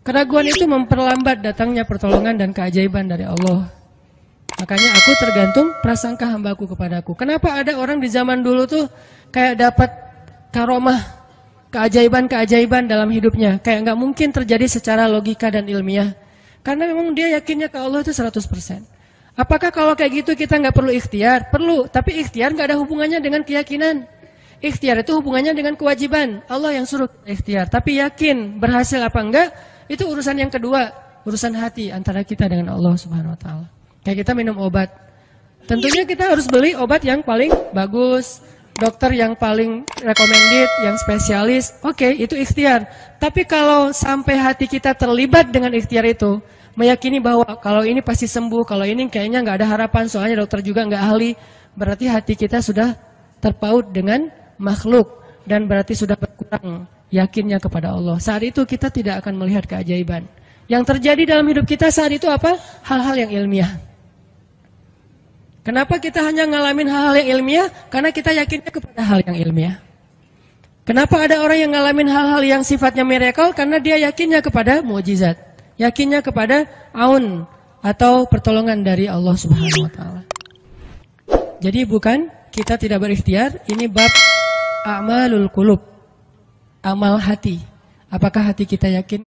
Keraguan itu memperlambat datangnya pertolongan dan keajaiban dari Allah. Makanya aku tergantung prasangka hambaku kepadaku. Kenapa ada orang di zaman dulu tuh kayak dapat karomah, keajaiban-keajaiban dalam hidupnya. Kayak nggak mungkin terjadi secara logika dan ilmiah. Karena memang dia yakinnya ke Allah itu 100%. Apakah kalau kayak gitu kita nggak perlu ikhtiar? Perlu, tapi ikhtiar nggak ada hubungannya dengan keyakinan. Ikhtiar itu hubungannya dengan kewajiban. Allah yang suruh ikhtiar. Tapi yakin berhasil apa enggak, itu urusan yang kedua. Urusan hati antara kita dengan Allah Subhanahu Wa Taala. Kayak kita minum obat. Tentunya kita harus beli obat yang paling bagus. Dokter yang paling recommended, yang spesialis. Oke, itu ikhtiar. Tapi kalau sampai hati kita terlibat dengan ikhtiar itu, meyakini bahwa kalau ini pasti sembuh, kalau ini kayaknya nggak ada harapan, soalnya dokter juga nggak ahli, berarti hati kita sudah terpaut dengan makhluk dan berarti sudah berkurang yakinnya kepada Allah. Saat itu kita tidak akan melihat keajaiban. Yang terjadi dalam hidup kita saat itu apa? Hal-hal yang ilmiah. Kenapa kita hanya ngalamin hal-hal yang ilmiah? Karena kita yakinnya kepada hal yang ilmiah. Kenapa ada orang yang ngalamin hal-hal yang sifatnya miracle? Karena dia yakinnya kepada mukjizat. Yakinnya kepada aun atau pertolongan dari Allah Subhanahu Wa Taala. Jadi bukan kita tidak berikhtiar, ini bab a'malul qulub, amal hati. Apakah hati kita yakin